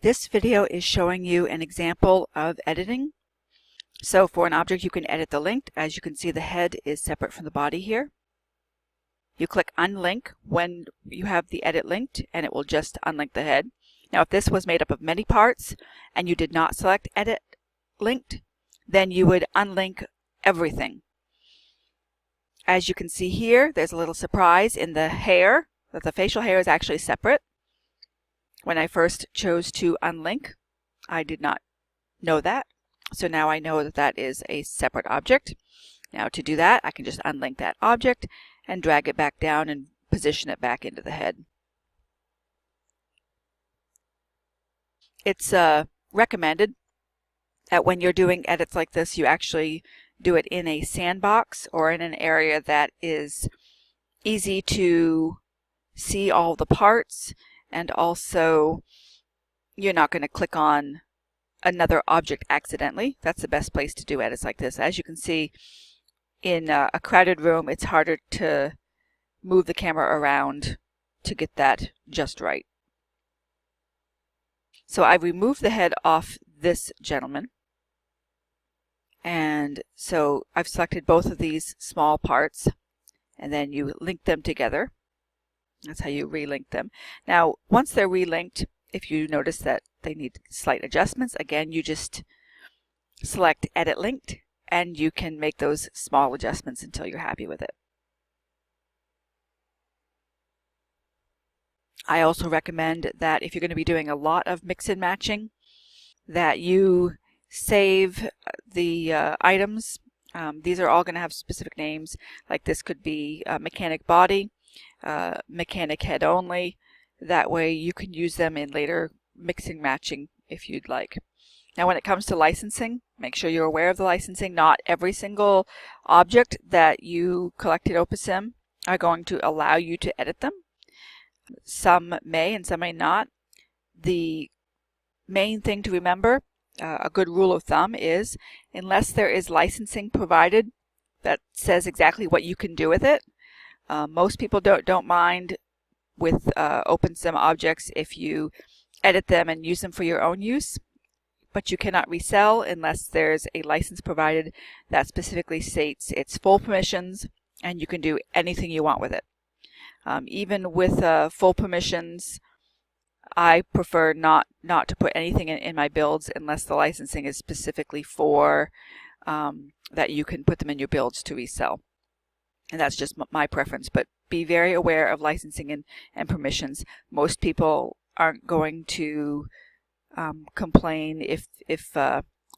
This video is showing you an example of editing. So for an object, you can edit the link. As you can see, the head is separate from the body here. You click unlink when you have the edit linked, and it will just unlink the head. Now, if this was made up of many parts and you did not select edit linked, then you would unlink everything. As you can see here, there's a little surprise in the hair, that the facial hair is actually separate. When I first chose to unlink, I did not know that. So now I know that that is a separate object. Now to do that, I can just unlink that object and drag it back down and position it back into the head. It's recommended that when you're doing edits like this, you actually do it in a sandbox or in an area that is easy to see all the parts, and also you're not going to click on another object accidentally. That's the best place to do edits like this. As you can see, in a crowded room, it's harder to move the camera around to get that just right. So I've removed the head off this gentleman. And so I've selected both of these small parts, and then you link them together. That's how you relink them. Now, once they're relinked, if you notice that they need slight adjustments, again, you just select Edit Linked, and you can make those small adjustments until you're happy with it. I also recommend that if you're going to be doing a lot of mix and matching, that you save the items. These are all going to have specific names, like this could be mechanic body, mechanic head only. That way you can use them in later mixing matching if you'd like. Now when it comes to licensing, make sure you're aware of the licensing. Not every single object that you collect in OpenSim are going to allow you to edit them. Some may and some may not. The main thing to remember, a good rule of thumb, is unless there is licensing provided that says exactly what you can do with it, most people don't mind with OpenSim objects if you edit them and use them for your own use, but you cannot resell unless there's a license provided that specifically states it's full permissions and you can do anything you want with it. Even with full permissions, I prefer not to put anything in my builds unless the licensing is specifically for that you can put them in your builds to resell. And that's just my preference, but be very aware of licensing and permissions. Most people aren't going to complain if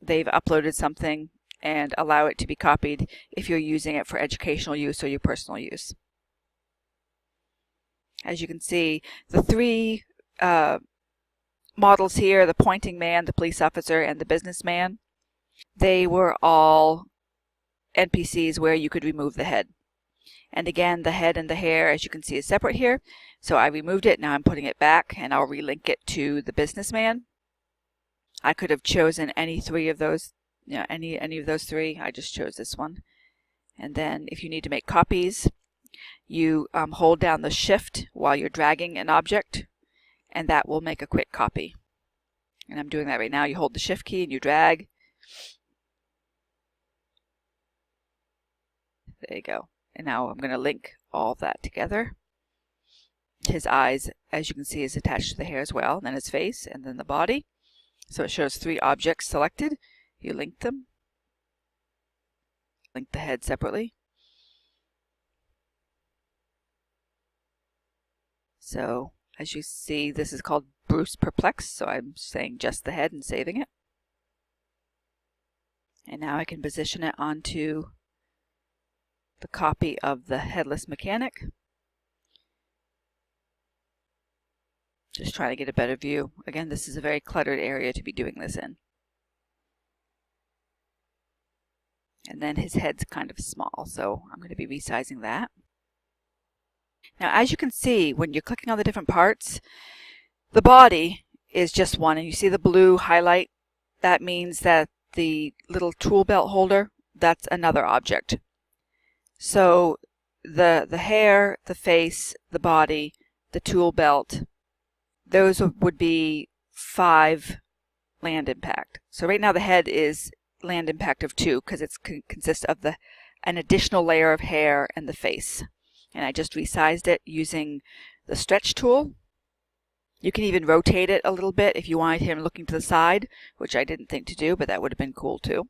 they've uploaded something and allow it to be copied if you're using it for educational use or your personal use. As you can see, the three models here, the pointing man, the police officer, and the businessman, they were all NPCs where you could remove the head. And again, the head and the hair, as you can see, is separate here. So I removed it. Now I'm putting it back, and I'll relink it to the businessman. I could have chosen any three of those, any of those three. I just chose this one. And then if you need to make copies, you hold down the shift while you're dragging an object, and that will make a quick copy. And I'm doing that right now. You hold the shift key and you drag. There you go. And now I'm going to link all of that together. His eyes, as you can see, is attached to the hair as well, and then his face, and then the body. So it shows three objects selected. You link them. Link the head separately. So as you see, this is called Bruce Perplexed, so I'm saying just the head and saving it. And now I can position it onto the copy of the headless mechanic. Just trying to get a better view. Again, this is a very cluttered area to be doing this in. And then his head's kind of small, so I'm going to be resizing that. Now, as you can see, when you're clicking on the different parts, the body is just one, and you see the blue highlight. That means that the little tool belt holder, that's another object. So the hair, the face, the body, the tool belt, those would be 5 land impact. So right now the head is land impact of 2 because it consists of an additional layer of hair and the face. And I just resized it using the stretch tool. You can even rotate it a little bit if you wanted him looking to the side, which I didn't think to do, but that would have been cool too.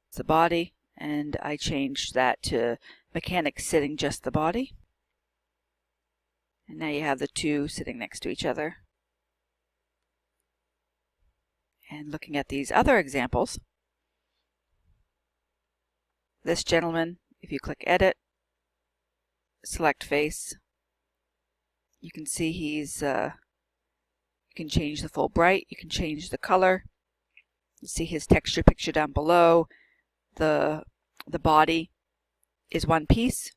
It's the body, and I changed that to mechanic sitting just the body. And now you have the two sitting next to each other. And looking at these other examples, this gentleman, if you click Edit, select Face, you can see he's, you can change the full bright, you can change the color. You see his texture picture down below. The body is one piece,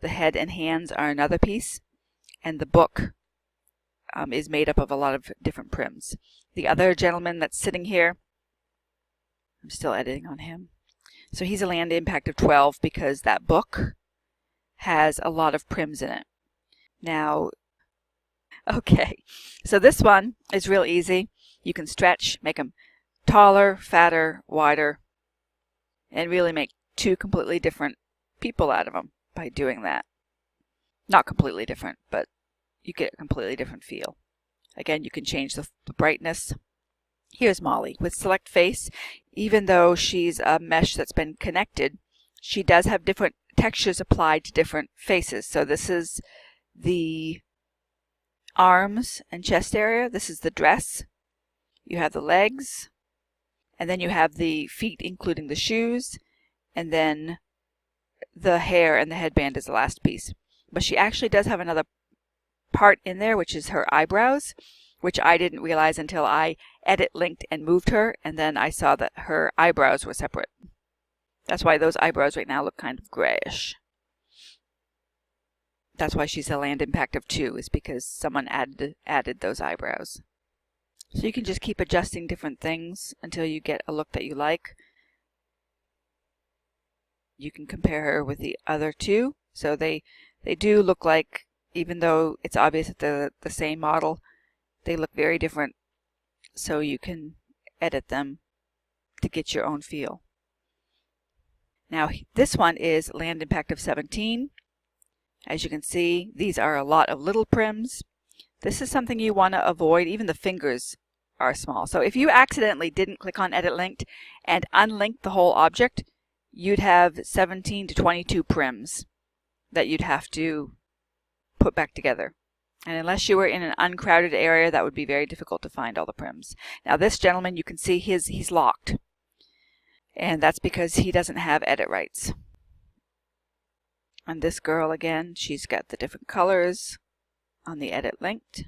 the head and hands are another piece, and the book is made up of a lot of different prims. The other gentleman that's sitting here, I'm still editing on him. So he's a land impact of 12 because that book has a lot of prims in it. Now, okay, so this one is real easy. You can stretch, make them taller, fatter, wider, and really make two completely different people out of them by doing that. Not completely different, but you get a completely different feel. Again, you can change the brightness. Here's Molly with select face. Even though she's a mesh that's been connected, she does have different textures applied to different faces. So this is the arms and chest area. This is the dress. You have the legs, and then you have the feet, including the shoes, and then the hair and the headband is the last piece. But she actually does have another part in there, which is her eyebrows, which I didn't realize until I edit linked and moved her, and then I saw that her eyebrows were separate. That's why those eyebrows right now look kind of grayish. That's why she's a land impact of 2, is because someone added those eyebrows. So you can just keep adjusting different things until you get a look that you like. You can compare her with the other two. So they do look like, even though it's obvious that they're the same model, they look very different. So you can edit them to get your own feel. Now this one is land impact of 17. As you can see, these are a lot of little prims. This is something you want to avoid. Even the fingers are small. So if you accidentally didn't click on Edit Linked and unlinked the whole object, you'd have 17 to 22 prims that you'd have to put back together. And unless you were in an uncrowded area, that would be very difficult to find all the prims. Now this gentleman, you can see he's locked. And that's because he doesn't have edit rights. And this girl, again, she's got the different colors on the Edit Linked.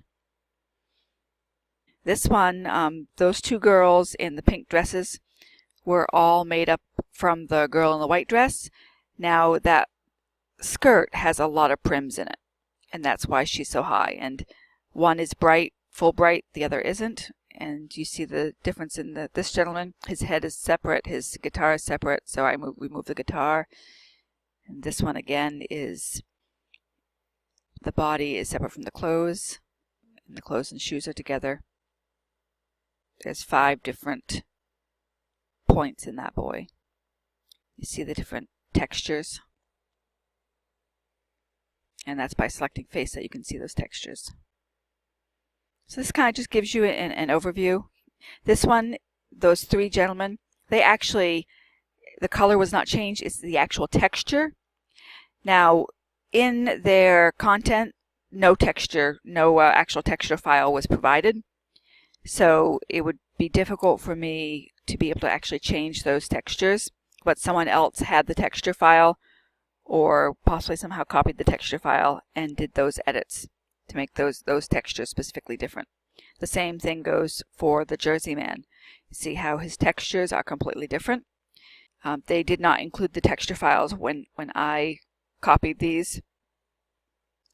This one, those two girls in the pink dresses were all made up from the girl in the white dress. Now that skirt has a lot of prims in it, and that's why she's so high. And one is bright, full bright, the other isn't. And you see the difference in this gentleman. His head is separate, his guitar is separate, so we move the guitar. And this one again is, the body is separate from the clothes, and the clothes and shoes are together. There's 5 different points in that boy. You see the different textures. And that's by selecting face that you can see those textures. So this kind of just gives you an overview. This one, those 3 gentlemen, they actually, the color was not changed, it's the actual texture. Now, in their content, no texture, no actual texture file was provided. So it would be difficult for me to be able to actually change those textures. But someone else had the texture file, or possibly somehow copied the texture file and did those edits to make those textures specifically different. The same thing goes for the Jersey Man. You see how his textures are completely different. They did not include the texture files when I copied these,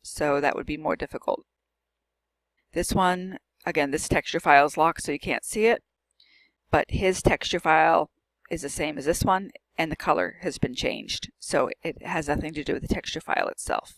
so that would be more difficult. This one, again, this texture file is locked so you can't see it, but his texture file is the same as this one, and the color has been changed, so it has nothing to do with the texture file itself.